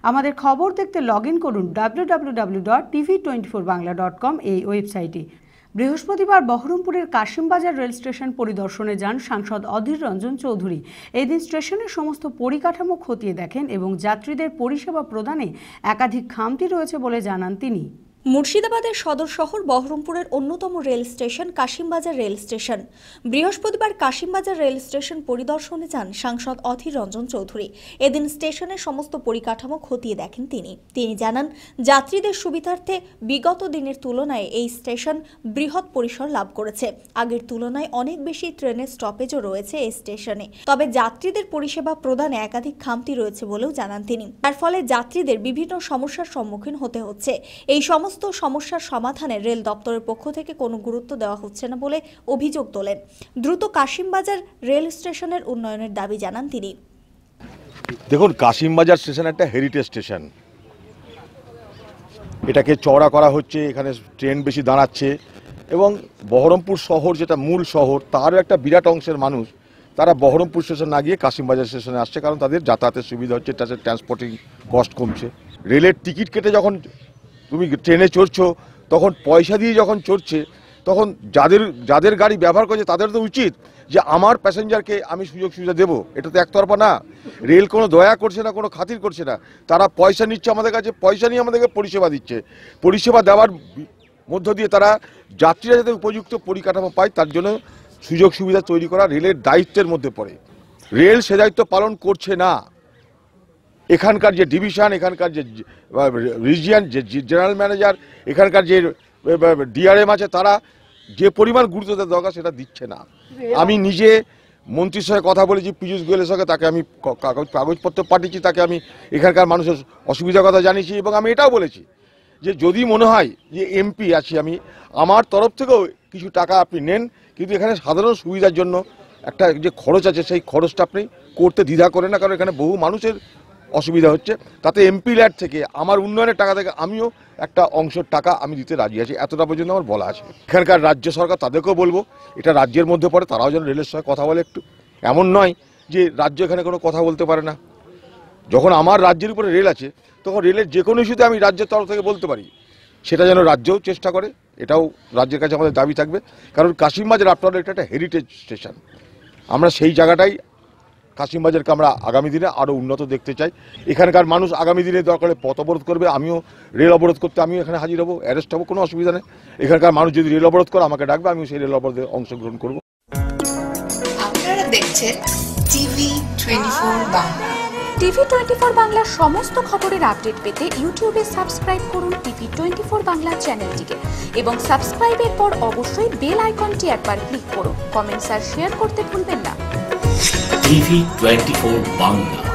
আমাদের খবর দেখতে লগ ইন করুন www.tv24bangla.com এই ওয়েবসাইটে। বৃহস্পতিবার বহরমপুরের কাশিমবাজার রেল স্টেশন পরিদর্শনে যান সাংসদ অধীর রঞ্জন চৌধুরী। এদিন স্টেশনের সমস্ত পরিকাঠামো খতিয়ে দেখেন এবং যাত্রীদের পরিষেবা প্রদানে একাধিক খামতি রয়েছে বলে জানান তিনি। মুর্শিদাবাদের সদর শহর বহরমপুরের অন্যতম rail station Kasimbazar rail station. বৃহস্পতিবার কাশিমবাজার রেল স্টেশন পরিদর্শনে যান সাংসদ অধীর রঞ্জন চৌধুরী। এদিন স্টেশনের সমস্ত পরিকাঠামো খতিয়ে দেখেন তিনি জানান, যাত্রীদের সুবিধার্থে বিগত দিনের তুলনায় এই স্টেশন বৃহৎ পরিসর লাভ করেছে। আগের তুলনায় অনেক বেশি ট্রেনের স্টপেজও রয়েছে এই স্টেশনে। তবে যাত্রীদের পরিষেবা প্রদানে একাধিক খামতি রয়েছে বলেও জানান তিনি। তার ফলে যাত্রীদের বিভিন্ন সমস্যার সম্মুখীন হতে হচ্ছে। এই সমস্ত সমস্যার সমাধানে রেল দপ্তরের পক্ষ থেকে কোনো গুরুত্ব দেওয়া হচ্ছে না বলে অভিযোগ তোলেন। দ্রুত কাশিমবাজার রেল স্টেশনের উন্নয়নের দাবি জানান তিনি। দেখুন, কাশিমবাজার স্টেশন একটা হেরিটেজ স্টেশন, এটাকে চওড়া করা হচ্ছে, এখানে ট্রেন বেশি দাঁড়াচ্ছে এবং বহরমপুর শহর যেটা মূল শহর তারও একটা বিরাট অংশের মানুষ তারা বহরমপুর স্টেশন না গিয়ে কাশিমবাজার স্টেশনে আসছে, কারণ তাদের যাতায়াতের সুবিধা হচ্ছে, তাদের ট্রান্সপোর্টিং কস্ট কমছে। রেলের টিকিট কেটে যখন তুমি ট্রেনে চড়ছো তখন পয়সা দিয়ে যখন চড়ছে তখন যাদের গাড়ি ব্যবহার করছে তাদের তো উচিত যে আমার প্যাসেঞ্জারকে আমি সুযোগ সুবিধা দেবো। এটা তো একতরফা না, রেল কোনো দয়া করছে না, কোনো খাতির করছে না। তারা পয়সা নিচ্ছে আমাদের কাছে, পয়সা নিয়ে আমাদেরকে পরিষেবা দিচ্ছে। পরিষেবা দেওয়ার মধ্য দিয়ে তারা যাত্রীরা যাতে উপযুক্ত পরিকাঠামো পায় তার জন্য সুযোগ সুবিধা তৈরি করা রেলের দায়িত্বের মধ্যে পড়ে। রেল সে দায়িত্ব পালন করছে না। এখানকার যে ডিভিশন, এখানকার যে রিজিয়ন, যে জেনারেল ম্যানেজার, এখানকার যে ডিআরএম আছে, তারা যে পরিমাণ গুরুত্ব দেওয়ার দরকার সেটা দিচ্ছে না। আমি নিজে মন্ত্রীর সঙ্গে কথা বলেছি, পীযূষ গোয়েলের সঙ্গে, তাকে আমি কাগজপত্র পাঠিয়েছি, তাকে আমি এখানকার মানুষের অসুবিধার কথা জানিয়েছি এবং আমি এটাও বলেছি যে যদি মনে হয় যে এমপি আছি আমি, আমার তরফ থেকেও কিছু টাকা আপনি নেন, কিন্তু এখানে সাধারণ সুবিধার জন্য একটা যে খরচ আছে সেই খরচটা আপনি করতে দ্বিধা করেন না, কারণ এখানে বহু মানুষের অসুবিধা হচ্ছে। তাতে এমপি ল্যাড থেকে আমার উন্নয়নের টাকা থেকে আমিও একটা অংশের টাকা আমি দিতে রাজি আছি, এতটা পর্যন্ত আমার বলা আছে। এখানকার রাজ্য সরকার তাদেরকেও বলবো এটা রাজ্যের মধ্যে পড়ে, তারাও যেন রেলের সঙ্গে কথা বলে একটু। এমন নয় যে রাজ্য এখানে কোনো কথা বলতে পারে না। যখন আমার রাজ্যের উপরে রেল আছে তখন রেলের যে কোনো ইস্যুতে আমি রাজ্যের তরফ থেকে বলতে পারি, সেটা যেন রাজ্যও চেষ্টা করে। এটাও রাজ্যের কাছে আমাদের দাবি থাকবে, কারণ কাশিমবাজার আপনার এটা একটা হেরিটেজ স্টেশন। আমরা সেই জায়গাটাই কাশিমবাজারকে আমরা আগামী দিনে আরও উন্নত দেখতে চাই। এখানকার মানুষ আগামী দিনে দরকারে পথ অবরোধ করবে, আমিও রেল অবরোধ করতে আমিও এখানে হাজির হবো, অ্যারেস্ট হবো, কোনো অসুবিধা নেই। এখানকার মানুষ যদি রেল অবরোধ করে আমাকে ডাকবে, আমিও সেই রেল অবরোধে অংশগ্রহণ করবো। আপনারা দেখছেন TV24 বাংলা। TV24 বাংলার সমস্ত খবরের আপডেট পেতে ইউটিউবে সাবস্ক্রাইব করুন TV24 বাংলা চ্যানেলটিকে এবং সাবস্ক্রাইবের পর অবশ্যই বেল আইকনটি একবার ক্লিক করুন। কমেন্টস আর শেয়ার করতে ভুলবেন না। TV24 বাংলা।